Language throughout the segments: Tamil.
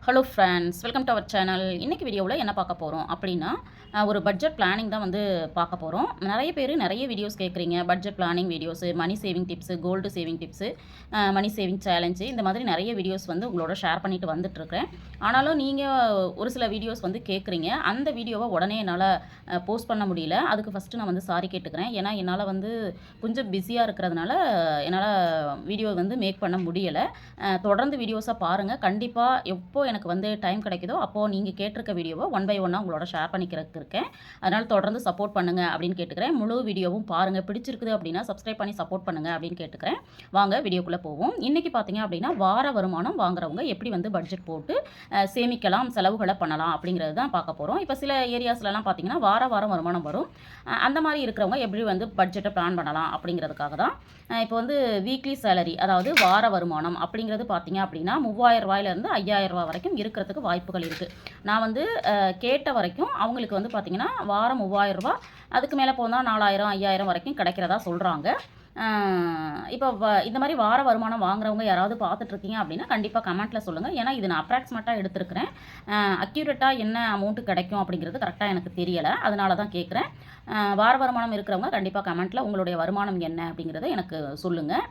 Hello friends, welcome to our channel. இன்றைக்கி வீடியோவில் என்ன பார்க்க போகிறோம் அப்படின்னா, ஒரு பட்ஜெட் பிளானிங் தான் வந்து பார்க்க போகிறோம். நிறைய பேர் நிறைய வீடியோஸ் கேட்குறீங்க. Budget planning videos, money saving tips, gold saving tips, money saving challenge, இந்த மாதிரி நிறைய வீடியோஸ் வந்து உங்களோட ஷேர் பண்ணிட்டு வந்துட்டுருக்கேன். ஆனாலும் நீங்கள் ஒரு சில வீடியோஸ் வந்து கேட்குறீங்க. அந்த வீடியோவை உடனே என்னால் போஸ்ட் பண்ண முடியல. அதுக்கு ஃபஸ்ட்டு நான் வந்து சாரி கேட்டுக்கிறேன். ஏன்னா என்னால் வந்து கொஞ்சம் பிஸியாக இருக்கிறதுனால என்னால் வீடியோ வந்து மேக் பண்ண முடியலை. தொடர்ந்து வீடியோஸை பாருங்கள். கண்டிப்பாக எப்போ எனக்கு வந்து டைம் கிடைக்குதோ அப்போது நீங்கள் கேட்டிருக்க வீடியோவை ஒன் பை ஒன்னாக உங்களோட ஷேர் பண்ணிக்கிறதுக்கு இருக்கேன். அதனால் தொடர்ந்து சப்போர்ட் பண்ணுங்கள் அப்படின்னு கேட்டுக்கிறேன். முழு வீடியோவும் பாருங்கள். பிடிச்சிருக்குது அப்படின்னா சப்ஸ்கிரைப் பண்ணி சப்போர்ட் பண்ணுங்கள் அப்படின்னு கேட்டுக்கிறேன். வாங்க வீடியோக்குள்ளே போவோம். இன்றைக்கி பார்த்தீங்க அப்படின்னா வார வருமானம் வாங்குறவங்க எப்படி வந்து பட்ஜெட் போட்டு சேமிக்கலாம், செலவுகளை பண்ணலாம் அப்படிங்கிறது தான் பார்க்க போகிறோம். இப்போ சில ஏரியாஸ்லலாம் பார்த்தீங்கன்னா வாரம் வருமானம் வரும். அந்த மாதிரி இருக்கிறவங்க எப்படி வந்து பட்ஜெட்டை பிளான் பண்ணலாம் அப்படிங்கிறதுக்காக தான். இப்போ வந்து வீக்லி சேலரி, அதாவது வார வருமானம் அப்படிங்கிறது பார்த்தீங்க அப்படின்னா 3000 ரூபாயிலேருந்து 5000 ரூபா வரைக்கும் இருக்கிறதுக்கு வாய்ப்புகள் இருக்குது. நான் வந்து கேட்ட வரைக்கும் அவங்களுக்கு வந்து பார்த்திங்கன்னா வாரம் 3000 ரூபா, அதுக்கு மேலே போனால் 4000 5000 வரைக்கும் கிடைக்கிறதா சொல்கிறாங்க. இப்போ இந்த மாதிரி வார வருமானம் வாங்குறவங்க யாராவது பார்த்துட்ருக்கீங்க அப்படின்னா கண்டிப்பாக கமெண்ட்டில் சொல்லுங்கள். ஏன்னா இது நான் அப்ராக்சிமேட்டாக எடுத்துருக்கிறேன். அக்யூரேட்டாக என்ன அமௌண்ட்டு கிடைக்கும் அப்படிங்கிறது கரெக்டாக எனக்கு தெரியலை. அதனால தான் கேட்குறேன். வார வருமானம் இருக்கிறவங்க கண்டிப்பாக கமெண்ட்டில் உங்களுடைய வருமானம் என்ன அப்படிங்கிறத எனக்கு சொல்லுங்கள்.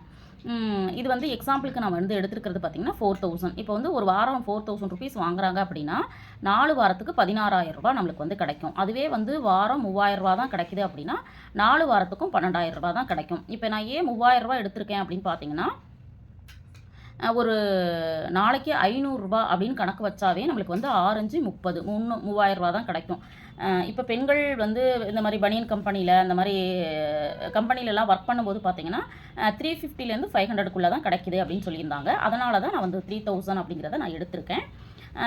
இது வந்து எக்ஸாம்பிளுக்கு நான் வந்து எடுத்துருக்கிறது பார்த்திங்கன்னா 4000. இப்போ வந்து ஒரு வாரம் 4000 ருபீஸ் வாங்குறாங்க அப்படின்னா 4 வாரத்துக்கு 16,000 ரூபா நம்மளுக்கு வந்து கிடைக்கும். அதுவே வந்து வாரம் 3000 ரூபா தான் கிடைக்குது அப்படின்னா 4 வாரத்துக்கும் 12,000 ரூபா தான் கிடைக்கும். இப்போ நான் ஏன் 3000 ரூபா எடுத்திருக்கேன் அப்படின்னு பார்த்தீங்கன்னா, ஒரு நாளைக்கு 500 ரூபா அப்படின்னு கணக்கு வச்சாவே நம்மளுக்கு வந்து 6 5 30 3000 ரூபா தான் கிடைக்கும். இப்போ பெண்கள் வந்து இந்த மாதிரி பனியன் கம்பெனியில் அந்த மாதிரி கம்பெனிலலாம் ஒர்க் பண்ணும்போது பார்த்தீங்கன்னா 350லேருந்து 500க்குள்ளே தான் கிடைக்குது அப்படின்னு சொல்லியிருந்தாங்க. அதனால தான் நான் வந்து 3000 அப்படிங்கிறத நான் எடுத்திருக்கேன்.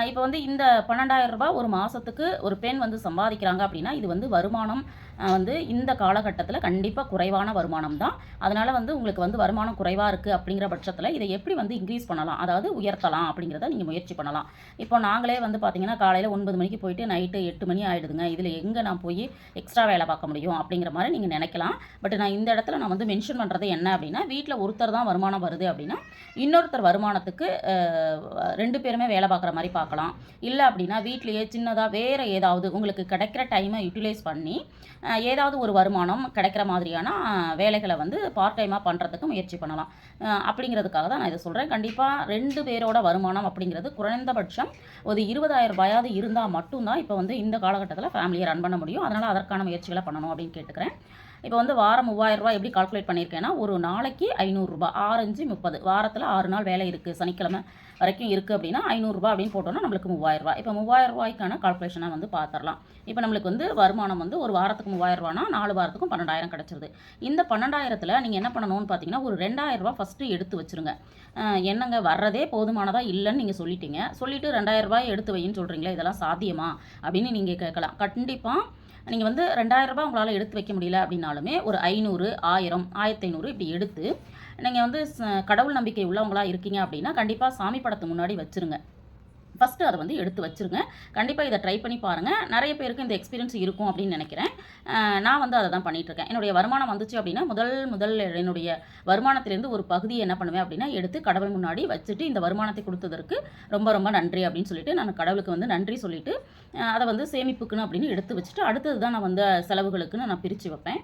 இப்போ வந்து இந்த 12,000 ரூபா ஒரு மாதத்துக்கு ஒரு பெண் வந்து சம்பாதிக்கிறாங்க அப்படின்னா இது வந்து வருமானம் வந்து இந்த காலகட்டத்தில் கண்டிப்பாக குறைவான வருமானம் தான். அதனால் வந்து உங்களுக்கு வந்து வருமானம் குறைவாக இருக்குது அப்படிங்கிற பட்சத்தில் இதை எப்படி வந்து இன்க்ரீஸ் பண்ணலாம், அதாவது உயர்த்தலாம் அப்படிங்கிறத நீங்கள் முயற்சி பண்ணலாம். இப்போ நாங்களே வந்து பார்த்திங்கன்னா காலையில் 9 மணிக்கு போயிட்டு நைட்டு 8 மணி ஆகிடுதுங்க. இதில் எங்கே நான் போய் எக்ஸ்ட்ரா வேலை பார்க்க முடியும் அப்படிங்கிற மாதிரி நீங்கள் நினைக்கலாம். பட் நான் இந்த இடத்துல நான் வந்து மென்ஷன் பண்ணுறது என்ன அப்படின்னா, வீட்டில் ஒருத்தர் தான் வருமானம் வருது அப்படின்னா இன்னொருத்தர் வருமானத்துக்கு 2 பேருமே வேலை பார்க்குற மாதிரி பார்க்கலாம். இல்லை அப்படின்னா வீட்டிலேயே சின்னதாக வேறு ஏதாவது உங்களுக்கு கிடைக்கிற டைமை யூட்டிலைஸ் பண்ணி ஏதாவது ஒரு வருமானம் கிடைக்கிற மாதிரியான வேலைகளை வந்து பார்ட் டைமாக பண்ணுறதுக்கு முயற்சி பண்ணலாம். அப்படிங்கிறதுக்காக தான் நான் இதை சொல்கிறேன். கண்டிப்பாக 2 பேரோட வருமானம் அப்படிங்கிறது குறைந்தபட்சம் ஒரு 20,000 ரூபாயாவது இருந்தால் மட்டும்தான் இப்போ வந்து இந்த காலகட்டத்தில் ஃபேமிலியை ரன் பண்ண முடியும். அதனால் அதற்கான முயற்சிகளை பண்ணணும் அப்படின்னு கேட்டுக்கிறேன். இப்போ வந்து வாரம் 3000 ரூபா எப்படி கால்குலேட் பண்ணியிருக்கேன்னா, ஒரு நாளைக்கு 500 ரூபா, 6 5 30, வாரத்தில் 6 நாள் வேலை இருக்குது, சனிக்கிழமை வரைக்கும் இருக்குது அப்படின்னா 500 ரூபா அப்படின்னு போட்டோம்னா நம்மளுக்கு 3000 ரூபா. இப்போ 3000 ரூபாய்க்கான கால்குலேஷனை வந்து பார்த்துடலாம். இப்போ நம்மளுக்கு வந்து வருமானம் வந்து ஒரு வாரத்துக்கு 3000 ரூபானா 4 வாரத்துக்கும் 12,000 கிடச்சிருது. இந்த 12,000த்தில் நீங்கள் என்ன பண்ணணும்னு பார்த்தீங்கன்னா, ஒரு 2000 ரூபா ஃபஸ்ட்டு எடுத்து வச்சுருங்க. என்னங்க வர்றதே போதுமானதாக இல்லைன்னு நீங்கள் சொல்லிட்டீங்க, சொல்லிவிட்டு 2000 ரூபாய் எடுத்து வைன்னு சொல்கிறீங்களா, இதெல்லாம் சாத்தியமா அப்படின்னு நீங்கள் கேட்கலாம். கண்டிப்பாக நீங்கள் வந்து 2000 ரூபாய் உங்களால் எடுத்து வைக்க முடியல அப்படின்னாலுமே ஒரு 500 1000 1500 இப்படி எடுத்து நீங்கள் வந்து கடவுள் நம்பிக்கை உள்ளவங்களாக இருக்கீங்க அப்படின்னா கண்டிப்பாக சாமி படத்து முன்னாடி வச்சுருங்க. ஃபஸ்ட்டு அதை வந்து எடுத்து வச்சுருங்க. கண்டிப்பாக இதை ட்ரை பண்ணி பாருங்கள். நிறைய பேருக்கு இந்த எக்ஸ்பீரியன்ஸ் இருக்கும் அப்படின்னு நினைக்கிறேன். நான் வந்து அதை தான் பண்ணிகிட்ருக்கேன். என்னுடைய வருமானம் வந்துச்சு அப்படின்னா முதல் என்னுடைய வருமானத்திலேருந்து ஒரு பகுதியை என்ன பண்ணுவேன் அப்படின்னா எடுத்து கடவுள் முன்னாடி வச்சுட்டு, இந்த வருமானத்தை கொடுத்ததற்கு ரொம்ப ரொம்ப நன்றி அப்படின்னு சொல்லிட்டு நான் கடவுளுக்கு வந்து நன்றி சொல்லிவிட்டு அதை வந்து சேமிப்புக்குன்னு அப்படின்னு எடுத்து வச்சுட்டு அடுத்தது தான் நான் வந்து செலவுகளுக்குன்னு நான் பிரித்து வைப்பேன்.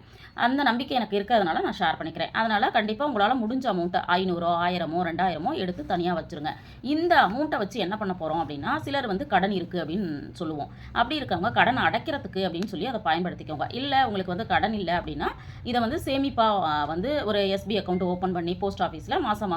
அந்த நம்பிக்கை எனக்கு இருக்கிறதுனால நான் ஷேர் பண்ணிக்கிறேன். அதனால் கண்டிப்பாக உங்களால் முடிஞ்ச அமௌண்ட்டை 500 1000 2000 எடுத்து தனியாக வச்சுருங்க. இந்த அமௌண்ட்டை வச்சு என்ன பண்ண போகிறோம் அப்படின்னா, சிலர் வந்து கடன் இருக்குது அப்படின்னு சொல்லுவோம். அப்படி இருக்கவங்க கடன் அடைக்கிறதுக்கு அப்படின்னு சொல்லி அதை பயன்படுத்திக்கோங்க. இல்லை உங்களுக்கு வந்து கடன் இல்லை அப்படின்னா இதை வந்து சேமிப்பாக வந்து ஒரு எஸ்பி அக்கௌண்ட் ஓப்பன் பண்ணி போஸ்ட் ஆஃபீஸில் மாதம்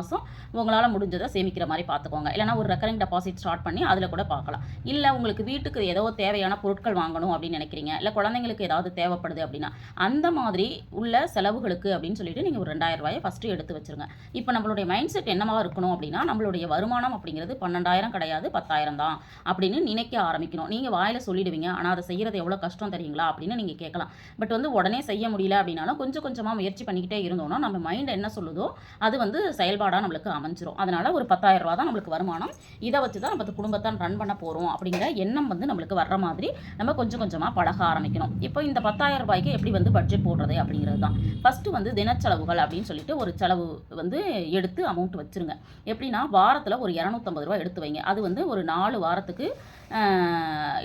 உங்களால் முடிஞ்சதை சேமிக்கிற மாதிரி பார்த்துக்கோங்க. இல்லைனா ஒரு ரெக்கரிங் டெபாசிட் ஸ்டார்ட் பண்ணி அதில் கூட பார்க்கலாம். இல்லை உங்களுக்கு வீட்டுக்கு ஏதோ தேவையான பொருட்கள் வாங்கணும் அப்படின்னு நினைக்கிறீங்க, இல்லை குழந்தைங்களுக்கு ஏதாவது தேவைப்படுது அப்படின்னா அந்த மாதிரி உள்ள செலவுகளுக்கு அப்படின்னு சொல்லிட்டு நீங்கள் ஒரு 2000 ரூபாயை ஃபஸ்ட்டு எடுத்து வச்சுருங்க. இப்போ நம்மளுடைய மைண்ட் செட் என்னவா இருக்கணும் அப்படின்னா, நம்மளுடைய வருமானம் அப்படிங்கிறது 12,000 கிடையாது 10,000 தான் அப்படின்னு நினைக்க ஆரம்பிக்கணும். நீங்கள் வாயில் சொல்லிடுவீங்க, ஆனால் அதை செய்கிறது எவ்வளோ கஷ்டம் தெரியுங்களா அப்படின்னு நீங்கள் கேட்கலாம். பட் வந்து உடனே செய்ய முடியல அப்படின்னாலும் கொஞ்சம் கொஞ்சமாக முயற்சி பண்ணிக்கிட்டே இருந்தோம்னா நம்ம மைண்ட் என்ன சொல்லுதோ அது வந்து செயல்பாடாக நம்மளுக்கு அமைஞ்சிரும். அதனால் ஒரு 10,000 ரூபா தான் நம்மளுக்கு வருமானம். இதை வச்சு தான் நம்ம குடும்பத்தை ரன் பண்ண போகிறோம் அப்படிங்கிற எண்ணம் வந்து நம்மளுக்கு வர்ற மாதிரி நம்ம கொஞ்சம் கொஞ்சமாக பழக ஆரம்பிக்கணும். இப்போ இந்த 10,000 ரூபாய்க்கு எப்படி வந்து பட்ஜெட் போடுறது அப்படிங்கிறது தான். ஃபஸ்ட்டு வந்து தினச்செலவுகள் அப்படின்னு சொல்லிட்டு ஒரு செலவு வந்து எடுத்து அமௌண்ட் வச்சுருங்க. எப்படின்னா வாரத்தில் ஒரு 250 ரூபா எடுத்து வைங்க. அது வந்து ஒரு ஒரு 4 வாரத்துக்கு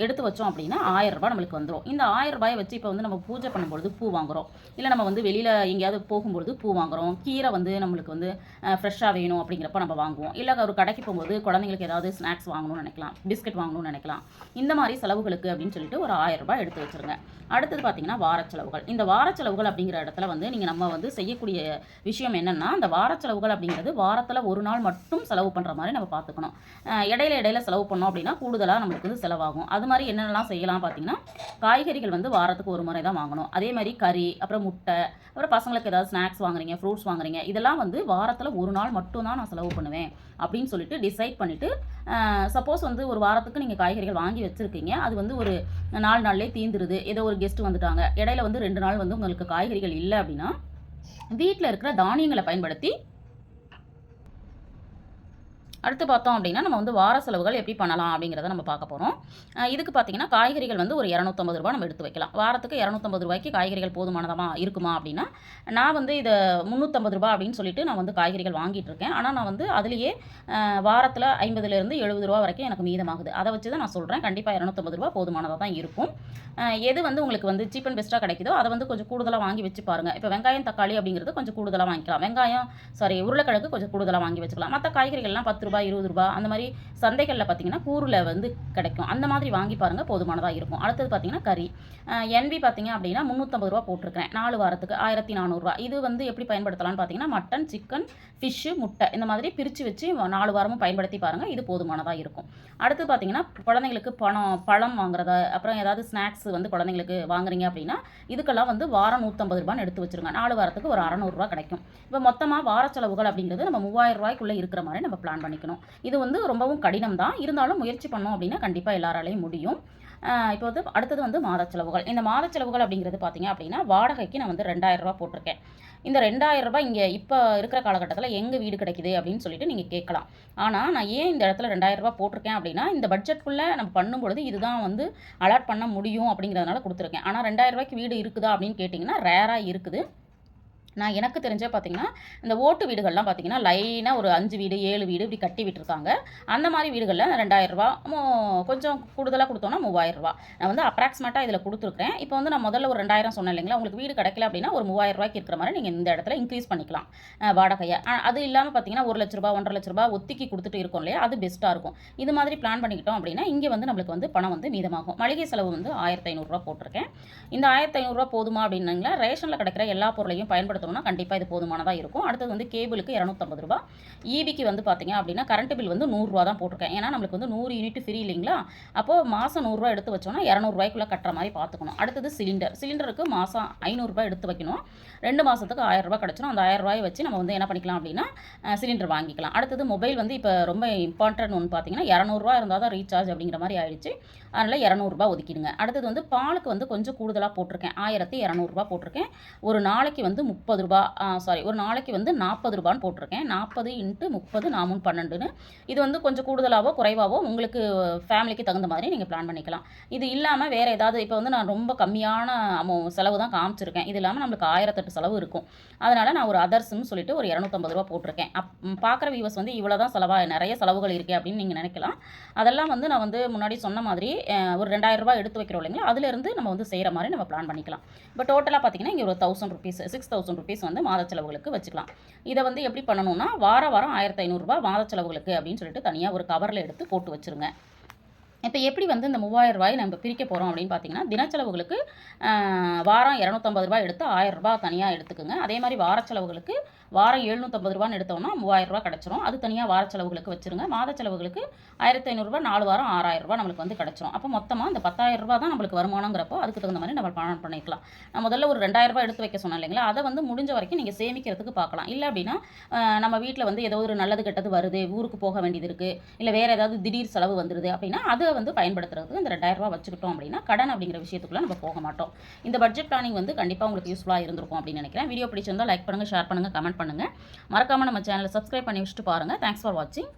எடுத்து வச்சோம் அப்படின்னா 1000 ரூபாய் நம்மளுக்கு வந்துடும். இந்த 1000 ரூபாயை வச்சு இப்போ வந்து நம்ம பூஜை பண்ணும்பொழுது பூ வாங்குகிறோம், இல்லை நம்ம வந்து வெளியில் எங்கேயாவது போகும்பொழுது பூ வாங்குகிறோம், கீரை வந்து நம்மளுக்கு வந்து ஃப்ரெஷ்ஷாக வேணும் அப்படிங்கிறப்ப நம்ம வாங்குவோம், இல்லை ஒரு கடைக்கு போகும்போது குழந்தைங்களுக்கு ஏதாவது ஸ்நாக்ஸ் வாங்கணும்னு நினைக்கலாம், பிஸ்கட் வாங்கணும்னு நினைக்கலாம். இந்த மாதிரி செலவுகளுக்கு அப்படின்னு சொல்லிட்டு ஒரு 1000 ரூபாய் எடுத்து வச்சுருங்க. அடுத்தது பார்த்தீங்கன்னா வார செலவுகள். இந்த வார செலவுகள் அப்படிங்கிற இடத்துல வந்து நீங்கள் நம்ம வந்து செய்யக்கூடிய விஷயம் என்னென்னா, அந்த வார செலவுகள் அப்படிங்கிறது வாரத்தில் ஒரு நாள் மட்டும் செலவு பண்ணுற மாதிரி நம்ம பார்த்துக்கணும். இடையில செலவு பண்ணோம் அப்படின்னா கூடுதலாக நம்மளுக்கு வந்து செலவாகும். அது மாதிரி என்னென்னலாம் செய்யலாம் பார்த்தீங்கன்னா, காய்கறிகள் வந்து வாரத்துக்கு ஒரு முறை தான் வாங்கணும். அதே மாதிரி கறி, அப்புறம் முட்டை, அப்புறம் பசங்களுக்கு ஏதாவது ஸ்நாக்ஸ் வாங்குறீங்க, ஃப்ரூட்ஸ் வாங்குறீங்க, இதெல்லாம் வந்து வாரத்தில் ஒரு நாள் மட்டும் தான் நான் செலவு பண்ணுவேன் அப்படின்னு சொல்லிட்டு டிசைட் பண்ணிவிட்டு, சப்போஸ் வந்து ஒரு வாரத்துக்கு நீங்கள் காய்கறிகள் வாங்கி வச்சுருக்கீங்க, அது வந்து ஒரு 4 நாள்லேயே தீந்துருது, ஏதோ ஒரு கெஸ்ட் வந்துட்டாங்க, இடையில வந்து 2 நாள் வந்து உங்களுக்கு காய்கறிகள் இல்லை அப்படின்னா, வீட்டில் இருக்கிற தானியங்களை பயன்படுத்தி அடுத்து பார்த்தோம் அப்படின்னா நம்ம வந்து வார செலவுகள் எப்படி பண்ணலாம் அப்படிங்கிறத நம்ம பார்க்க போகிறோம். இதுக்கு பார்த்தீங்கன்னா காய்கறிகள் வந்து ஒரு 250 ரூபா நம்ம எடுத்து வைக்கலாம். வாரத்துக்கு 250 ரூபாய்க்கு காய்கறிகள் போதுமானதாக இருக்குமா அப்படின்னா, நான் வந்து இதை 350 ரூபா அப்படின்னு சொல்லிட்டு நான் வந்து காய்கறிகள் வாங்கிட்டு இருக்கேன். ஆனால் நான் வந்து அதுலேயே வாரத்தில் 50லேருந்து 70 ரூபா வரைக்கும் எனக்கு மீதமாகுது. அதை வச்சு தான் நான் சொல்கிறேன். கண்டிப்பாக 250 ரூபா போதுமானதாக தான் இருக்கும். எது வந்து உங்களுக்கு வந்து சீப் அண்ட் பெஸ்ட்டாக கிடைக்குதோ அதை வந்து கொஞ்சம் கூடுதலாக வாங்கி வச்சு பாருங்கள். இப்போ வெங்காயம், தக்காளி அப்படிங்கிறது கொஞ்சம் கூடுதலாக வாங்கிக்கலாம். உருளைக்கிழங்கு கொஞ்சம் கூடுதலாக வாங்கி வச்சுக்கலாம். மற்ற காய்கறிகள்லாம் 10 ரூபாய், 20 ரூபாய் அந்த மாதிரி சந்தைகளில் பார்த்தீங்கன்னா கூரில் வந்து கிடைக்கும். அந்த மாதிரி வாங்கி பாருங்கள், போதுமானதாக இருக்கும். அடுத்தது பார்த்தீங்கன்னா கறி. NV பார்த்தீங்க அப்படின்னா 350 ரூபா போட்டிருக்கேன். 4 வாரத்துக்கு 1400 ரூபா. இது வந்து எப்படி பயன்படுத்தலாம்னு பார்த்தீங்கன்னா, மட்டன், சிக்கன், ஃபிஷ்ஷு, முட்டை இந்த மாதிரி பிரித்து வச்சு 4 வாரமும் பயன்படுத்தி பாருங்கள். இது போதுமானதாக இருக்கும். அடுத்து பார்த்தீங்கன்னா குழந்தைங்களுக்கு பழம் வாங்குறதா, அப்புறம் ஏதாவது ஸ்நாக்ஸ் வந்து குழந்தைங்களுக்கு வாங்குறீங்க அப்படின்னா இதுக்கெல்லாம் வந்து வாரம் 150 ரூபான்னு எடுத்து வச்சுருங்க. 4 வாரத்துக்கு ஒரு 600 ரூபா கிடைக்கும். இப்போ மொத்தமாக வார செலவுகள் அப்படிங்கிறது நம்ம 3000 ரூபாய்க்குள்ளே இருக்கிற மாதிரி நம்ம பிளான் பண்ணிக்கணும். இது வந்து ரொம்பவும் கடினம் தான், இருந்தாலும் முயற்சி பண்ணோம் அப்படின்னா கண்டிப்பாக எல்லாராலையும் முடியும். இப்போ வந்து அடுத்தது வந்து மாத செலவுகள். இந்த மாத செலவுகள் அப்படிங்கிறது பார்த்தீங்க அப்படின்னா, வாடகைக்கு நான் வந்து 2000 ரூபா போட்டிருக்கேன். இந்த 2000 ரூபாய் இங்கே இப்போ இருக்கிற காலகட்டத்தில் எங்கே வீடு கிடைக்குது அப்படின்னு சொல்லிட்டு நீங்கள் கேட்கலாம். ஆனால் நான் ஏன் இந்த இடத்துல 2000 ரூபாய் போட்டிருக்கேன் அப்படின்னா, இந்த பட்ஜெட்குள்ளே நம்ம பண்ணும்பொழுது இதுதான் வந்து அலாட் பண்ண முடியும் அப்படிங்கிறதுனால கொடுத்துருக்கேன். ஆனால் 2000 ரூபாய்க்கு வீடு இருக்குதா அப்படின்னு கேட்டிங்கன்னா ரேராக இருக்குது. நான் எனக்கு தெரிஞ்ச பார்த்தீங்கன்னா, இந்த ஓட்டு வீடுகள்லாம் பார்த்தீங்கன்னா லைனாக ஒரு 5 வீடு 7 வீடு இப்படி கட்டி விட்டுருக்காங்க. அந்த மாதிரி வீடுகளில் 2000 ரூபா கொஞ்சம் கூடுதலாக கொடுத்தோன்னா 3000 ரூபா நான் வந்து அப்ராக்சிமேட்டாக இதில் கொடுத்துருக்கேன். இப்போ வந்து நான் முதல்ல ஒரு 2000 சொன்னேன் இல்லைங்களா, உங்களுக்கு வீடு கிடைக்கல அப்படின்னா ஒரு 3000 ரூபாய்க்கு இருக்கிற மாதிரி நீங்கள் இந்த இடத்துல இன்க்ரீஸ் பண்ணிக்கலாம் வாடகையை. அது இல்லாமல் பார்த்தீங்கன்னா 1 லட்ச ரூபா 1.5 லட்ச ரூபா ஒத்திக்கி கொடுத்துட்டு இருக்கோம் இல்லையா, அது பெஸ்ட்டாக இருக்கும். இது மாதிரி பிளான் பண்ணிக்கிட்டோம் அப்படின்னா இங்கே வந்து நம்மளுக்கு வந்து பணம் வந்து மீதமாகும். மளிகை செலவு வந்து 1500 ரூபா போட்டிருக்கேன். இந்த 1500 ரூபா போதுமா அப்படின்னாங்களா, ரேஷனில் கிடைக்கிற எல்லா பொருளையும் பயன்படுத்தணும்னா கண்டிப்பாக இது போதுமானதாக இருக்கும். அடுத்தது வந்து கேபிளுக்கு 250 ரூபா, ஈபிக்கு வந்து பார்த்தீங்க அப்படின்னா கரண்ட் பில் வந்து 100 ரூபா தான் போட்டிருக்கேன். ஏன்னா நம்மளுக்கு வந்து 100 யூனிட் ஃப்ரீ இல்லைங்களா, அப்போது மாதம் 100 ரூபா எடுத்து வச்சோன்னா 200 ரூபாய்க்குள்ளே கட்டுற மாதிரி பார்த்துக்கணும். அடுத்தது சிலிண்டருக்கு மாதம் 500 ரூபாய் எடுத்து வைக்கணும். 2 மாதத்துக்கு 1000 ரூபாய் கிடச்சிடும். அந்த 1000 ரூபாயை வச்சு நம்ம வந்து என்ன பண்ணிக்கலாம் அப்படின்னா சிலிண்டர் வாங்கிக்கலாம். அடுத்தது மொபைல் வந்து இப்போ ரொம்ப இம்பார்ட்டன்ட் ஒன்று பார்த்தீங்கன்னா 200 ரூபா இருந்தால் தான் ரீசார்ஜ் அப்படிங்கிற மாதிரி ஆயிடுச்சு. அதனால் 200 ரூபாய் ஒதுக்கிடுங்க. அடுத்தது வந்து பாலுக்கு வந்து கொஞ்சம் கூடுதலாக போட்டிருக்கேன். 1200 ரூபாய் போட்டிருக்கேன். ஒரு நாளைக்கு வந்து 30 ரூபா ஒரு நாளைக்கு வந்து 40 ரூபான்னு போட்டிருக்கேன். 40 × 30 4 12ன்னு இது வந்து கொஞ்சம் கூடுதலாகவோ குறைவாகவோ உங்களுக்கு ஃபேமிலிக்கு தகுந்த மாதிரி நீங்கள் பிளான் பண்ணிக்கலாம். இது இல்லாமல் வேறு ஏதாவது இப்போ வந்து நான் ரொம்ப கம்மியான செலவு தான் காமிச்சிருக்கேன். இது இல்லாமல் நம்மளுக்கு 1008 செலவு இருக்கும். அதனால் நான் ஒரு அதர்ஸ்ன்னு சொல்லிட்டு ஒரு 250 ரூபா போட்டிருக்கேன். பார்க்குற வியூவர்ஸ் வந்து இவ்வளோ தான் நிறைய செலவுகள் இருக்கே அப்படின்னு நீங்கள் நினைக்கலாம். அதெல்லாம் வந்து நான் வந்து முன்னாடி சொன்ன மாதிரி ஒரு 2000 ரூபாய் எடுத்து வைக்கிறோம் இல்லைங்களா, அதுலேருந்து நம்ம வந்து செய்கிற மாதிரி நம்ம பிளான் பண்ணிக்கலாம். இப்போ டோட்டலாக பார்த்தீங்கன்னா இங்கே ஒரு 1000 ருபீஸ் 6000 ருபீஸ் வந்து மாத செலவுகளுக்கு வச்சுக்கலாம். இதை வந்து எப்படி பண்ணணும்னா வாரம் 1500 ரூபாய் மாத செலவுகளுக்கு அப்படின்னு சொல்லிட்டு தனியாக ஒரு கவரில் எடுத்து போட்டு வச்சுருங்க. இப்போ எப்படி வந்து இந்த 3000 ரூபாய் நம்ம பிரிக்க போகிறோம் அப்படின்னு பார்த்தீங்கன்னா, தினச்செலவுகளுக்கு வாரம் 250 ரூபாய் எடுத்து 1000 ரூபாய் தனியாக எடுத்துக்கோங்க. அதே மாதிரி வார செலவுகளுக்கு வாரம் 750 ரூபான்னு எடுத்தோம்னா 3000 ரூபாய் கிடச்சிரும். அது தனியாக வார செலவுகளுக்கு வச்சுருங்க. மாத செலவுகளுக்கு 1500 ரூபாய் 4 வாரம் 6000 ரூபாய் நம்மளுக்கு வந்து கிடச்சிரும். அப்போ மொத்தமாக இந்த 10000 ரூபாய் தான் நம்மளுக்கு வருமானங்கிறப்போ அதுக்கு தகுந்த மாதிரி நம்ம பிளான் பண்ணிக்கலாம். நான் முதல்ல ஒரு 2000 ரூபாய் எடுத்து வைக்க சொன்னேன் இல்லைங்களா, அதை வந்து முடிஞ்ச வரைக்கும் நீங்கள் சேமிக்கிறதுக்கு பார்க்கலாம். இல்லை அப்படின்னா நம்ம வீட்டில் வந்து ஏதோ ஒரு நல்லது கெட்டது வருது, ஊருக்கு போக வேண்டியது இருக்குது, இல்லை வேறு ஏதாவது திடீர் செலவு வந்துடுது அப்படின்னா அதை வந்து பயன்படுத்துறதுக்கு இந்த 2000 ரூபாய் வச்சுக்கிட்டோம் அப்படின்னா கடன் அப்படிங்கிற விஷயத்துக்குள்ள நம்ம போக மாட்டோம். இந்த பட்ஜெட் பிளானிங் வந்து கண்டிப்பாக உங்களுக்கு யூஸ்ஃபுல்லாக இருந்திருக்கும் அப்படின்னு நினைக்கிறேன். வீடியோ பிடிச்சிருந்தால் லைக் பண்ணுங்கள், ஷேர் பண்ணுங்கள், கமெண்ட் பண்ணுங்கள். மறக்காமல் நம்ம சேனலை சப்ஸ்கிரைப் பண்ணி வச்சுட்டு பாருங்கள். தேங்க்ஸ் ஃபார் வாட்சிங்.